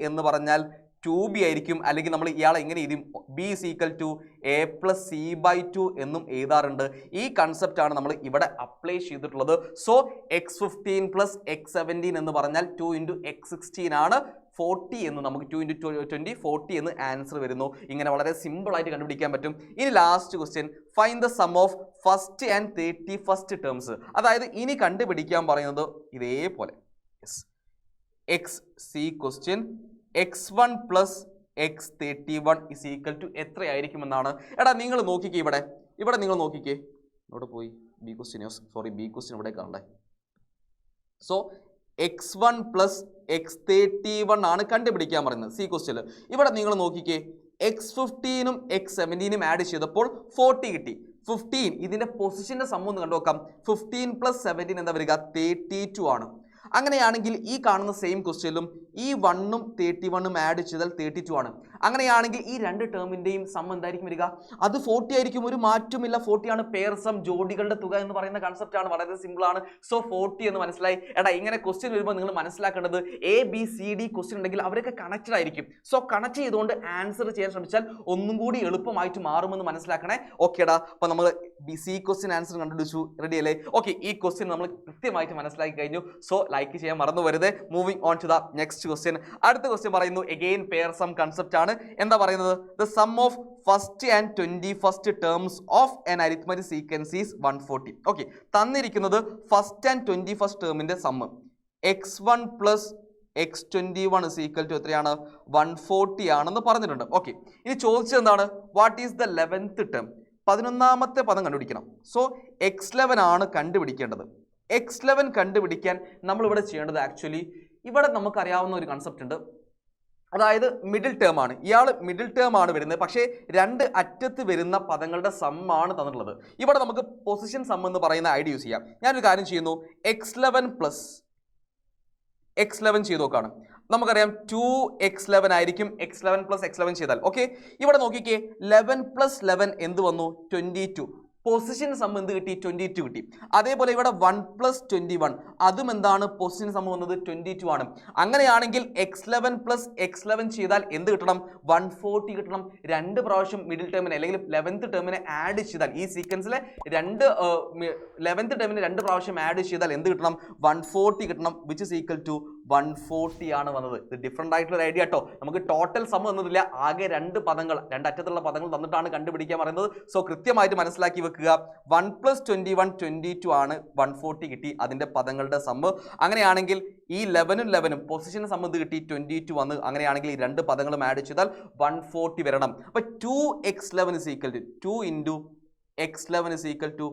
എന്ന് പറഞ്ഞാൽ 2b ആയിരിക്കും. അല്ലെങ്കിൽ നമ്മൾ ഇയാളെ എങ്ങനെ എഴുതും? b is equal to a + c/2 എന്നും എഴുതാറുണ്ട്. ഈ കൺസെപ്റ്റ് ആണ് നമ്മൾ ഇവിടെ അപ്ലൈ ചെയ്തിട്ടുള്ളത്. സോ x15 + x17 എന്ന് പറഞ്ഞാൽ 2 × x16 ആണ്, 40 എന്ന് നമുക്ക് 2 × 20 40 എന്ന് ആൻസർ വരുന്നു. ഇങ്ങനെ വളരെ സിമ്പിൾ ആയിട്ട് കണ്ടുപിടിക്കാൻ പറ്റും. ഇനി last question, find the sum of 1st and 31st terms. അതായത് ഇനി കണ്ടുപിടിക്കാൻ പറയുന്നത് ഇതേപോലെ x question x1 + x31 is equal to എത്രയായിരിക്കുമെന്നാണ്. എടാ നിങ്ങൾ നോക്കിക്കേ, ഇവിടെ നിങ്ങൾ നോക്കിക്കേ. ഇവിടെ പോയി ബി ക്വസ്റ്റ്യൻ ഇവിടെ കാണണ്ടേ. സോ x1 + x31 ആണ് കണ്ടുപിടിക്കാൻ പറയുന്നത് സി ക്വസ്റ്റ്യൻ. ഇവിടെ നിങ്ങൾ നോക്കിക്കേ, x15ഉം x17ഉം ആഡ് ചെയ്തപ്പോൾ 40 കിട്ടി. 15 ഇതിന്റെ പൊസിഷന്റെ സമ്മ് ഒന്ന് കണ്ടുനോക്കാം. 15 + 17 എന്താ വരിക? 32 ആണ്. അങ്ങനെയാണെങ്കിൽ ഈ കാണുന്ന സെയിം ക്വസ്റ്റ്യനിലും ഈ 1ഉം 31ഉം ആഡ് ചെയ്താൽ 32 ആണ്. അങ്ങനെയാണെങ്കിൽ ഈ രണ്ട് ടേമിന്റെയും സം എന്തായിരിക്കും വരിക? അത് 40 ആയിരിക്കും. ഒരു മാറ്റമില്ല, 40 ആണ്. പെയർ സം, ജോഡികളുടെ തുക എന്ന് പറയുന്ന കൺസെപ്റ്റ് ആണ്. വളരെ സിമ്പിൾ ആണ്. സോ 40 എന്ന് മനസ്സിലായി. എടാ ഇങ്ങനെ ക്വസ്റ്റ്യൻ വരുമ്പോൾ നിങ്ങൾ മനസ്സിലാക്കേണ്ടത് ABCD ക്വസ്റ്റ്യൻ ഉണ്ടെങ്കിൽ അവരൊക്കെ കണക്റ്റഡ് ആയിരിക്കും. സോ കണക്ട് ചെയ്തുകൊണ്ട് ആൻസർ ചെയ്യാൻ ശ്രമിച്ചാൽ ഒന്നും കൂടി എളുപ്പമായിട്ട് മാറുമെന്ന് മനസ്സിലാക്കണേ. ഓക്കേടാ, അപ്പൊ നമ്മൾ സി ക്വസ്റ്റ്യൻ ആൻസർ കണ്ടുപിടിച്ചു. റെഡി അല്ലേ? ഓക്കെ, ഈ ക്വസ്റ്റ്യൻ നമ്മൾ കൃത്യമായിട്ട് മനസ്സിലാക്കി കഴിഞ്ഞു. സോ ലൈക്ക് ചെയ്യാൻ മറന്നു വരുത്. Moving on to the next question. അടുത്ത ക്വസ്റ്റ്യൻ പറയുന്നു എഗെയിൻ പെയർ സം കൺസെപ്റ്റ് ആണ്. എന്താ പറയുന്നത്? The sum of 1st and 21st terms of an arithmetic sequence is 140. Okay, തന്നിരിക്കുന്നത് 1st and 21st ടേമിന്റെ sum x1 + x21 is equal to എത്രയാണ്? 140 ആണെന്ന് പറഞ്ഞിട്ടുണ്ട്. ഓക്കെ, ഇനി ചോദിച്ചത് എന്താണ്? What is the 11th term? 11ാമത്തെ പദം കണ്ടുപിടിക്കണം. സോ x11 ആണ് കണ്ടുപിടിക്കേണ്ടത്. x11 കണ്ടുപിടിക്കാൻ നമ്മളിവിടെ ചെയ്യേണ്ടത് ആക്ച്വലി ഇവിടെ നമുക്കറിയാവുന്ന ഒരു കൺസെപ്റ്റ് ഉണ്ട്. അതായത് മിഡിൽ ടേം ആണ്. ഇയാൾ മിഡിൽ ടേം ആണ് വരുന്നത്. പക്ഷേ രണ്ട് അറ്റത്ത് വരുന്ന പദങ്ങളുടെ സമ്മാണ് തന്നിട്ടുള്ളത്. ഇവിടെ നമുക്ക് പൊസിഷൻ സം എന്ന് പറയുന്ന ഐഡിയ യൂസ് ചെയ്യാം. ഞാനൊരു കാര്യം ചെയ്യുന്നു, x11 + x11 ചെയ്ത് നോക്കാണ്. നമുക്കറിയാം 2x11 ആയിരിക്കും. x11 + x11 ചെയ്താൽ ഓക്കെ. ഇവിടെ നോക്കിക്കേ, 11 + 11 എന്ത് വന്നു? 22. പൊസിഷൻ സം എന്ത് കിട്ടി 22 കിട്ടി. അതേപോലെ ഇവിടെ 1 + 21 അതും എന്താണ് പൊസിഷൻ സം വന്നത് 22 ആണ്. അങ്ങനെയാണെങ്കിൽ x11 + x11 ചെയ്താൽ എന്ത് കിട്ടണം 140 കിട്ടണം. രണ്ട് പ്രാവശ്യം മിഡിൽ ടേമിനെ അല്ലെങ്കിൽ 11th ടേമിനെ ആഡ് ചെയ്താൽ ഈ സീക്വൻസിലെ 11th ടേമിനെ രണ്ട് പ്രാവശ്യം ആഡ് ചെയ്താൽ എന്ത് കിട്ടണം 140 കിട്ടണം, വിച്ച് ഈസ് ഈക്വൽ ടു 140 ആണ് വന്നത്. ഇത് ഡിഫറെന്റ് ആയിട്ടുള്ള ഒരു ഐഡിയ കേട്ടോ. നമുക്ക് ടോട്ടൽ സം എന്നതില്ല, ആകെ രണ്ട് പദങ്ങൾ, രണ്ടറ്റത്തുള്ള പദങ്ങൾ തന്നിട്ടാണ് കണ്ടുപിടിക്കാൻ പറയുന്നത്. സോ കൃത്യമായിട്ട് മനസ്സിലാക്കി വെക്കുക. 1 + 21 22 ആണ്, 140 കിട്ടി അതിന്റെ പദങ്ങളുടെ സമ്മ്. അങ്ങനെയാണെങ്കിൽ ഈ 11ഉം 11ഉം പൊസിഷൻ സമ്മ് കിട്ടി 22 വന്ന്. അങ്ങനെയാണെങ്കിൽ ഈ രണ്ട് പദങ്ങളും ആഡ് ചെയ്താൽ 140 വരണം. അപ്പൊ 2x11 is equal to 2 into x11 is equal to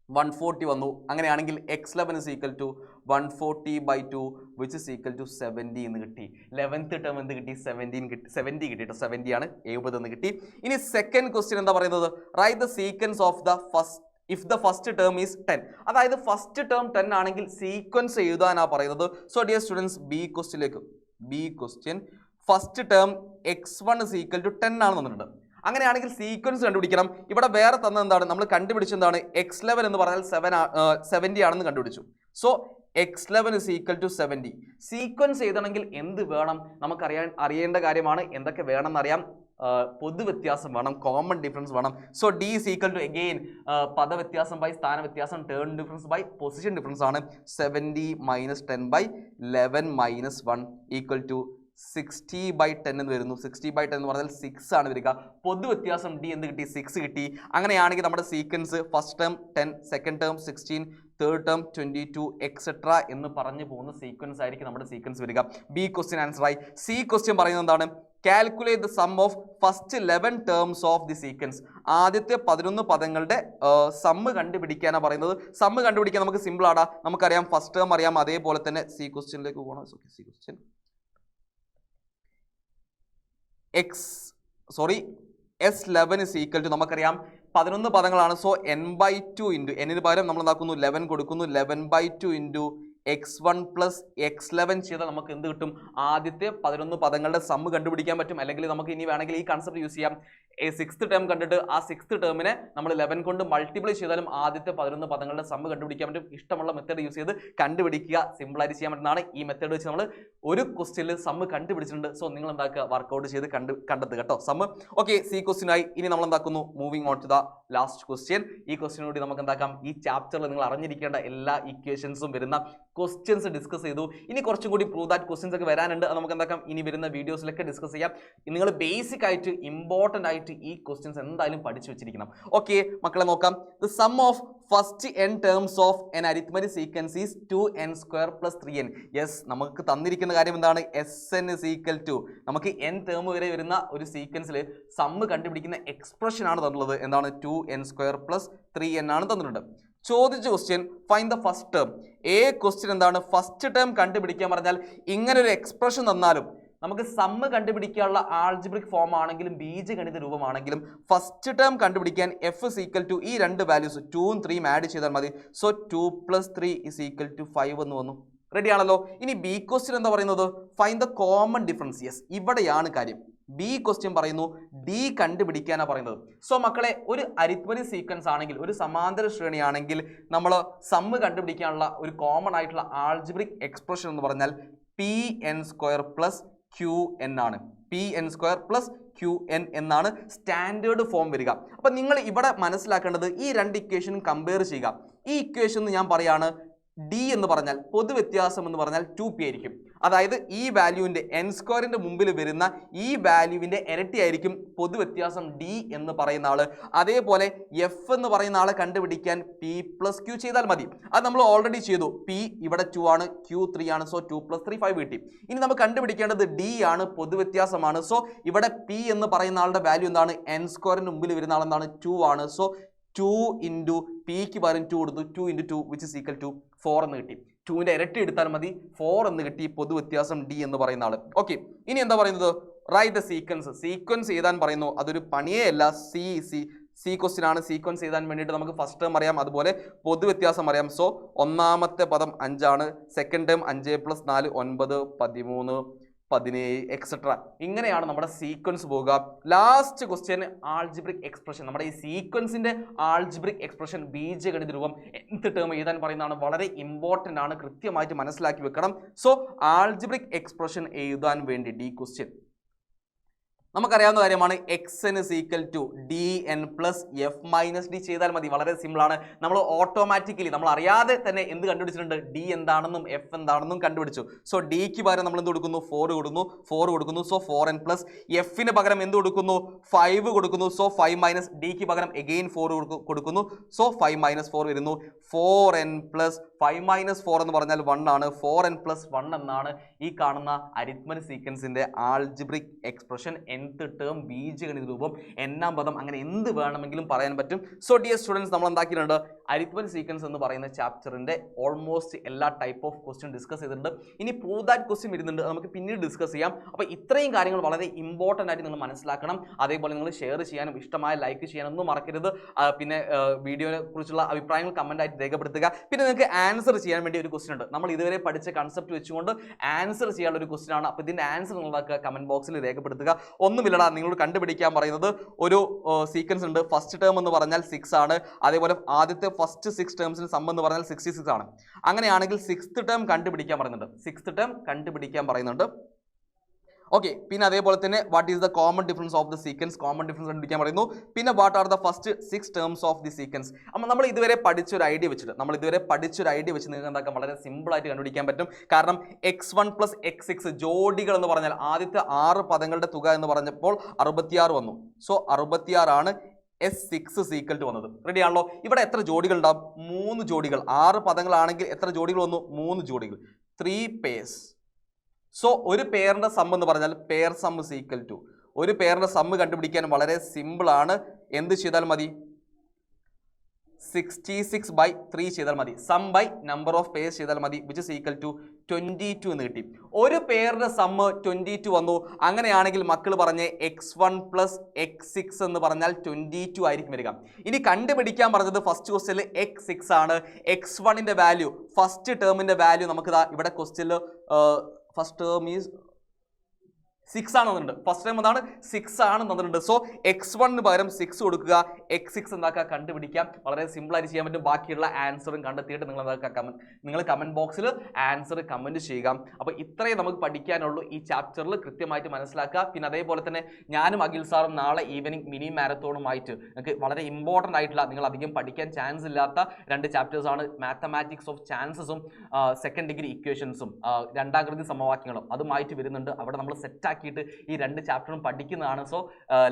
140 വന്നു. അങ്ങനെയാണെങ്കിൽ x11 is equal to 140/2 which is equal to 70 എന്ന് കിട്ടി. 11th ടേം എന്ത് കിട്ടി 70 കിട്ടി. 70 ആണ് 70 എന്ന് കിട്ടി. ഇനി സെക്കൻഡ് ക്വസ്റ്റ്യൻ എന്താ പറയുന്നത്, write the sequence of the first if the first term is 10. അതായത് ഫസ്റ്റ് ടേം 10 ആണെങ്കിൽ സീക്വൻസ് എഴുതാനാണ് പറയുന്നത്. So dear students, B question first term x1 is equal to 10 ആണ് തന്നിട്ടുണ്ട്. അങ്ങനെയാണെങ്കിൽ സീക്വൻസ് കണ്ടുപിടിക്കണം. ഇവിടെ വേറെ തന്ന എന്താണ് നമ്മൾ കണ്ടുപിടിച്ചെന്താണ് x11 എന്ന് പറഞ്ഞാൽ 70 ആണെന്ന് കണ്ടുപിടിച്ചു. So x11 is equal to 70. Sequence എഴുതണമെങ്കിൽ എന്ത് വേണം അറിയേണ്ട കാര്യമാണ്. എന്തൊക്കെ വേണം എന്നറിയാം. പൊതുവ്യത്യാസം വേണം, കോമൺ ഡിഫറൻസ് വേണം. So D is equal to again പദവ്യത്യാസം ബൈ സ്ഥാനവ്യത്യാസം, term difference by position difference ആണ്. 70 - 10/11 - 1 ഈക്വൽ ടു 60/10 എന്ന് വരുന്നു. 60/10 എന്ന് പറഞ്ഞാൽ 6 ആണ് വരിക. പൊതുവ്യത്യാസം ഡി എന്ത് കിട്ടി 6 കിട്ടി. അങ്ങനെയാണെങ്കിൽ നമ്മുടെ sequence first term 10, second term 16, third term 22 etcetera എന്ന് പറഞ്ഞു പോകുന്ന സീക്വൻസ് ആയിരിക്കും നമ്മുടെ സീക്വൻസ് വരിക. ബി ക്വസ്റ്റ്യൻ ആൻസർ ആയി. സി ക്വസ്റ്റ്യൻ പറയുന്നത് എന്താണ്, calculate the sum of first 11 terms of the sequence. ആദ്യത്തെ 11 പദങ്ങളുടെ സമ്മ് കണ്ടുപിടിക്കാനാണ് പറയുന്നത്. സമ്മ് കണ്ടുപിടിക്കാൻ നമുക്ക് സിമ്പിൾ ആടാ, നമുക്കറിയാം ഫസ്റ്റ് ടേം അറിയാം. അതേപോലെ തന്നെ സി ക്വസ്റ്റ്യനിലേക്ക് പോകണം. C question S11 is equal to നമുക്കറിയാം 11 പദങ്ങളാണ്. സോ n/2 ഇൻറ്റു എന്നിന് പകരം നമ്മൾ എന്താക്കുന്നു 11 കൊടുക്കുന്നു. 11/2 ഇൻറ്റു x1 + x11 ചെയ്താൽ നമുക്ക് എന്ത് കിട്ടും, ആദ്യത്തെ 11 പദങ്ങളുടെ സമ്മ് കണ്ടുപിടിക്കാൻ പറ്റും. അല്ലെങ്കിൽ നമുക്ക് ഇനി വേണമെങ്കിൽ ഈ കൺസെപ്റ്റ് യൂസ് ചെയ്യാം. 6th ടേം കണ്ടിട്ട് ആ 6th ടേമിനെ നമ്മൾ 11 കൊണ്ട് മൾട്ടിപ്ലൈ ചെയ്താലും ആദ്യത്തെ 11 പദങ്ങളുടെ സമ്മ് കണ്ടുപിടിക്കാൻ പറ്റും. ഇഷ്ടമുള്ള മെത്തേഡ് യൂസ് ചെയ്ത് കണ്ടുപിടിക്കുക. സിമ്പിളായിട്ട് ചെയ്യാൻ പറ്റുന്നതാണ്. ഈ മെത്തേഡ് വെച്ച് നമ്മൾ ഒരു ക്വസ്റ്റ്യനിൽ സമ്മ് കണ്ടുപിടിച്ചിട്ടുണ്ട്. സോ നിങ്ങൾ എന്താക്കുക, വർക്കൗട്ട് ചെയ്ത് കണ്ടെത്തുക കേട്ടോ സമ്മ്. ഓക്കെ, സി ക്വസ്റ്റ്യൻ ആയി. ഇനി നമ്മൾ എന്താക്കുന്നു, moving on to the last question. ഈ ക്വസ്റ്റ്യനോട് നമുക്ക് എന്താക്കാം, ഈ ചാപ്റ്ററിൽ നിങ്ങൾ അറിഞ്ഞിരിക്കേണ്ട എല്ലാ ഇക്വേഷൻസും വരുന്ന ക്വസ്റ്റ്യൻസ് ഡിസ്കസ് ചെയ്തു. ഇനി കുറച്ചും കൂടി പ്രൂവ് ദാറ്റ് ക്വസ്റ്റ്യൻസ് ഒക്കെ വരാനുണ്ട്. അത് നമുക്ക് എന്താക്കാം ഇനി വരുന്ന വീഡിയോസിലൊക്കെ ഡിസ്കസ് ചെയ്യാം. നിങ്ങൾ ബേസിക് ആയിട്ട് ഇമ്പോർട്ടൻ്റ് ആയിട്ട് ഈ ക്വസ്റ്റ്യൻസ് എന്തായാലും പഠിച്ചു വെച്ചിരിക്കണം. ഓക്കെ മക്കളെ നോക്കാം. The sum of first n terms of an arithmetic sequence is 2n² + 3n. Yes, നമുക്ക് തന്നിരിക്കുന്ന കാര്യം എന്താണ്, Sn is equal to നമുക്ക് n ടേം വരെ വരുന്ന ഒരു സീക്വൻസിൽ സമ്മ് കണ്ടുപിടിക്കുന്ന എക്സ്പ്രഷൻ ആണ് തന്നുള്ളത്. എന്താണ് 2n² + 3n ആണ് തന്നിട്ടുണ്ട്. ചോദിച്ച question find the first term. Question എന്താണ്, ഫസ്റ്റ് ടേം കണ്ടുപിടിക്കാൻ പറഞ്ഞാൽ ഇങ്ങനെ ഒരു എക്സ്പ്രഷൻ തന്നാലും നമുക്ക് സമ്മ് കണ്ടുപിടിക്കാനുള്ള ആൾജിബ്രിക് ഫോം ആണെങ്കിലും ബീജഗണിത രൂപമാണെങ്കിലും ഫസ്റ്റ് ടേം കണ്ടുപിടിക്കാൻ f is equal to ഈ രണ്ട് വാല്യൂസ് 2ഉം 3ഉം ആഡ് ചെയ്താൽ മതി. സോ 2 + 3 is equal to 5 എന്ന് വന്നു. റെഡി ആണല്ലോ. ഇനി ബി ക്വസ്റ്റ്യൻ എന്താ പറയുന്നത്, find the common difference. Yes, ഇവിടെയാണ് കാര്യം. ബി ക്വസ്റ്റ്യൻ പറയുന്നു ഡി കണ്ടുപിടിക്കാനാണ് പറയുന്നത്. സോ മക്കളെ, ഒരു അരിത്മെറ്റിക് സീക്വൻസ് ആണെങ്കിൽ, ഒരു സമാന്തര ശ്രേണിയാണെങ്കിൽ നമ്മൾ സമ്മ് കണ്ടുപിടിക്കാനുള്ള ഒരു കോമൺ ആയിട്ടുള്ള ആൾജിബ്രിക് എക്സ്പ്രഷൻ എന്ന് പറഞ്ഞാൽ pn² + qn ആണ്. pn² + qn എന്നാണ് സ്റ്റാൻഡേർഡ് ഫോം വരിക. അപ്പം നിങ്ങൾ ഇവിടെ മനസ്സിലാക്കേണ്ടത് ഈ രണ്ട് ഇക്വേഷനും കമ്പയർ ചെയ്യുക. ഈ ഇക്വേഷൻ ഞാൻ പറയാണ് ഡി എന്ന് പറഞ്ഞാൽ പൊതുവ്യത്യാസം എന്ന് പറഞ്ഞാൽ 2p ആയിരിക്കും. അതായത് ഈ വാല്യൂവിൻ്റെ n² മുമ്പിൽ വരുന്ന ഈ വാല്യൂവിൻ്റെ ഇരട്ടിയായിരിക്കും പൊതുവ്യത്യാസം ഡി എന്ന് പറയുന്ന ആള്. അതേപോലെ എഫ് എന്ന് പറയുന്ന ആളെ കണ്ടുപിടിക്കാൻ p + q ചെയ്താൽ മതി. അത് നമ്മൾ ഓൾറെഡി ചെയ്തു. p ഇവിടെ 2 ആണ്, q 3 ആണ്. സോ 2 + 3 5 കിട്ടി. ഇനി നമുക്ക് കണ്ടുപിടിക്കേണ്ടത് ഡി ആണ്, പൊതുവ്യത്യാസമാണ്. സോ ഇവിടെ p എന്ന് പറയുന്ന ആളുടെ വാല്യൂ എന്താണ്, n² മുമ്പിൽ വരുന്ന ആളെന്താണ് 2 ആണ്. സോ 2 ഇൻറ്റു പിക്ക് പകരം 2 കൊടുത്തു. 2 × 2 which is equal to 4 എന്ന് കിട്ടി. 2ന്റെ ഇരട്ടി എടുത്താൽ മതി, 4 എന്ന് കിട്ടി. പൊതുവ്യത്യാസം ഡി എന്ന് പറയുന്ന ആള്. ഓക്കെ, ഇനി എന്താ പറയുന്നത്, റൈറ്റ് ദ സീക്വൻസ് എഴുതാൻ പറയുന്നു. അതൊരു പണിയേ അല്ല. സി ക്വസ്റ്റ്യൻ ആണ്. സീക്വൻസ് എഴുതാൻ വേണ്ടിയിട്ട് നമുക്ക് ഫസ്റ്റ് ടേം അറിയാം, അതുപോലെ പൊതുവ്യത്യാസം അറിയാം. സോ ഒന്നാമത്തെ പദം 5 ആണ്, സെക്കൻഡ് ടേം 5 + 4 9 13, 17 എക്സെട്ര. ഇങ്ങനെയാണ് നമ്മുടെ സീക്വൻസ് പോകുക. Last question algebraic expression. നമ്മുടെ ഈ സീക്വൻസിന്റെ ആൾജിബ്രിക് എക്സ്പ്രഷൻ ബീജഗണിത രൂപം nth ടേം എഴുതാൻ പറയുന്നതാണ്. വളരെ ഇമ്പോർട്ടൻ്റ് ആണ്, കൃത്യമായിട്ട് മനസ്സിലാക്കി വെക്കണം. സോ ആൾജിബ്രിക് എക്സ്പ്രഷൻ എഴുതാൻ വേണ്ടി ഡി ക്വസ്റ്റ്യൻ നമുക്കറിയാവുന്ന കാര്യമാണ്. X N is equal to D N plus F minus D ചെയ്താൽ മതി. വളരെ സിമ്പിൾ ആണ്. നമ്മൾ ഓട്ടോമാറ്റിക്കലി നമ്മൾ അറിയാതെ തന്നെ എന്ത് കണ്ടുപിടിച്ചിട്ടുണ്ട്, ഡി എന്താണെന്നും എഫ് എന്താണെന്നും കണ്ടുപിടിച്ചു. സോ ഡിക്ക് പകരം നമ്മൾ എന്ത് കൊടുക്കുന്നു, 4 കൊടുക്കുന്നു. സോ 4n പ്ലസ് എഫിന് പകരം എന്ത് കൊടുക്കുന്നു, 5 കൊടുക്കുന്നു. സോ 5 മൈനസ് ഡിക്ക് പകരം എഗെയിൻ 4 കൊടുക്കുന്നു. സോ 5 മൈനസ് 4 വരുന്നു. 4n പ്ലസ് 5 മൈനസ് 4 എന്ന് പറഞ്ഞാൽ 1 ആണ്. 4n പ്ലസ് 1 എന്നാണ് ഈ കാണുന്ന അരിത്മെറ്റിക് സീക്വൻസിന്റെ ആൾജിബ്രിക് എക്സ്പ്രഷൻ. nth ടേം ബീജഗണിത രൂപം, എന്നാം പദം, അങ്ങനെ എന്ത് വേണമെങ്കിലും പറയാൻ പറ്റും. സോ ഡിയർ സ്റ്റുഡൻസ്, നമ്മൾ എന്താക്കിയിട്ടുണ്ട്, അരിത്മെറ്റിക് സീക്വൻസ് എന്ന് പറയുന്ന ചാപ്റ്ററിന്റെ ഓൾമോസ്റ്റ് എല്ലാ ടൈപ്പ് ഓഫ് ക്വസ്റ്റ്യൻ ഡിസ്കസ് ചെയ്തിട്ടുണ്ട്. ഇനി പ്രൂവ് ദാറ്റ് ക്വസ്റ്റ്യൻ വരുന്നുണ്ട്, നമുക്ക് പിന്നീട് ഡിസ്കസ് ചെയ്യാം. അപ്പോൾ ഇത്രയും കാര്യങ്ങൾ വളരെ ഇമ്പോർട്ടൻ്റ് ആയിട്ട് നിങ്ങൾ മനസ്സിലാക്കണം. അതേപോലെ നിങ്ങൾ ഷെയർ ചെയ്യാനും ഇഷ്ടമായ ലൈക്ക് ചെയ്യാനൊന്നും മറക്കരുത്. പിന്നെ വീഡിയോനെ കുറിച്ചുള്ള അഭിപ്രായങ്ങൾ കമന്റ് ആയിട്ട് രേഖപ്പെടുത്തുക. പിന്നെ നിങ്ങൾക്ക് ആൻസർ ചെയ്യാൻ വേണ്ടി ഒരു ക്വസ്റ്റ്യൻ ഉണ്ട്. നമ്മൾ ഇതുവരെ പഠിച്ച കൺസെപ്റ്റ് വെച്ചുകൊണ്ട് ആൻസർ ചെയ്യാനുള്ള ഒരു ക്വസ്റ്റ്യൻ ആണ്. അപ്പോൾ ഇതിന്റെ ആൻസർ നിങ്ങളൊക്കെ കമന്റ് ബോക്സിൽ രേഖപ്പെടുത്തുക. ഒന്നുമില്ലടാ, നിങ്ങളോട് കണ്ടുപിടിക്കാൻ പറയുന്നത് ഒരു സീക്വൻസ് ഉണ്ട്. ഫസ്റ്റ് ടേം എന്ന് പറഞ്ഞാൽ 6 ആണ്. അതേപോലെ ആദ്യത്തെ ഫസ്റ്റ് 6 ടേംസിന് സം എന്ന് പറഞ്ഞാൽ 66 ആണ്. അങ്ങനെയാണെങ്കിൽ 6th ടേം കണ്ടുപിടിക്കാൻ പറയുന്നുണ്ട്. ഓക്കെ, പിന്നെ അതേപോലെ തന്നെ what is the common difference of the sequence, common difference കണ്ടുപിടിക്കാൻ പറയുന്നു. പിന്നെ what are the first 6 terms of the sequence. അപ്പോൾ നമ്മൾ ഇതുവരെ പഠിച്ചൊരു ഐഡിയ വെച്ച് നിങ്ങൾക്ക് എന്താക്കാം, വളരെ സിമ്പിൾ ആയിട്ട് കണ്ടുപിടിക്കാൻ പറ്റും. കാരണം x1 പ്ലസ് x6 ജോഡികൾ എന്ന് പറഞ്ഞാൽ ആദ്യത്തെ 6 പദങ്ങളുടെ തുക എന്ന് പറഞ്ഞപ്പോൾ 66 വന്നു. സോ 66 ആണ് S6 സീക്വൽ ടു വന്നത്. റെഡി ആണല്ലോ? ഇവിടെ എത്ര ജോഡികൾ ഉണ്ടാവും? 3 ജോഡികൾ. 6 പദങ്ങളാണെങ്കിൽ എത്ര ജോഡികൾ വന്നു? 3 ജോഡികൾ, 3 pairs. സോ ഒരു പെയറിന്റെ സം എന്ന് പറഞ്ഞാൽ pair sum is equal to, ഒരു പെയറിന്റെ സം കണ്ടുപിടിക്കാൻ വളരെ സിമ്പിൾ ആണ്. എന്ത് ചെയ്താൽ മതി? 66/3 ചെയ്താൽ മതി. Sum by number of pairs ചെയ്താൽ മതി, വിച്ച് ഇസ് ഈക്വൽ ടു 22 എന്ന് കിട്ടി. ഒരു പെയറിന്റെ സം 22 വന്നു. അങ്ങനെയാണെങ്കിൽ മക്കൾ പറഞ്ഞ് x1 പ്ലസ് x6 എന്ന് പറഞ്ഞാൽ 22 ആയിരിക്കും വരിക. ഇനി കണ്ടുപിടിക്കാൻ പറഞ്ഞത് ഫസ്റ്റ് ക്വസ്റ്റ്യനിൽ x6 ആണ്. x1ന്റെ വാല്യൂ, ഫസ്റ്റ് ടേമിന്റെ വാല്യൂ നമുക്ക് ഇവിടെ ക്വസ്റ്റ്യനിൽ ഫസ്റ്റ് ടേം ഈസ് 6 ആണ് തന്നിട്ടുണ്ട്. ഫസ്റ്റ് ടൈം എന്താണ് 6 ആണ് തന്നിട്ടുണ്ട്. സോ x1 പകരം 6 കൊടുക്കുക, x6 എന്താക്കുക കണ്ടുപിടിക്കാം. വളരെ സിമ്പിൾ ആയിട്ട് ചെയ്യാൻ പറ്റും. ബാക്കിയുള്ള ആൻസറും കണ്ടെത്തിയിട്ട് നിങ്ങൾ കമന്റ് ബോക്സിൽ ആൻസർ കമന്റ് ചെയ്യുക. അപ്പോൾ ഇത്രയും നമുക്ക് പഠിക്കാനുള്ളൂ ഈ ചാപ്റ്ററിൽ, കൃത്യമായിട്ട് മനസ്സിലാക്കുക. പിന്നെ അതേപോലെ തന്നെ ഞാനും അഖിൽ സാറും നാളെ ഈവനിങ് മിനി മാരത്തോണുമായിട്ട് നിങ്ങൾക്ക് വളരെ ഇമ്പോർട്ടൻ്റ് ആയിട്ടുള്ള, നിങ്ങൾ അധികം പഠിക്കാൻ ചാൻസ് ഇല്ലാത്ത 2 ചാപ്റ്റേഴ്സ് ആണ്. മാത്തമാറ്റിക്സ് ഓഫ് ചാൻസസും സെക്കൻഡ് ഡിഗ്രി ഇക്വേഷൻസും രണ്ടാകൃതി സമവാക്യങ്ങളും അതുമായിട്ട് വരുന്നുണ്ട്. അവിടെ നമ്മൾ സെറ്റ് ആക്കിയിട്ട് ഈ 2 ചാപ്റ്ററും പഠിക്കുന്നതാണ്. സോ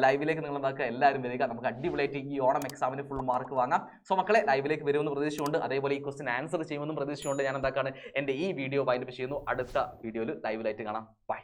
ലൈവിലേക്ക് നിങ്ങൾ എന്താക്കുക, എല്ലാവരും വരിക. നമുക്ക് അടിപൊളിയായിട്ട് ഈ ഓണം എക്സാമിന് ഫുൾ മാർക്ക് വാങ്ങാം. സോ മക്കളെ, ലൈവിലേക്ക് വരുമെന്ന് പ്രതീക്ഷയുണ്ട്. അതേപോലെ ഈ ക്വസ്റ്റ്യൻ ആൻസർ ചെയ്യുമെന്നും പ്രതീക്ഷയുണ്ട്. ഞാൻ എന്താക്കാണ് എൻ്റെ ഈ വീഡിയോ വൈൻഡപ്പ് ചെയ്യുന്നു. അടുത്ത വീഡിയോയിൽ ലൈവിലായിട്ട് കാണാം. ബൈ.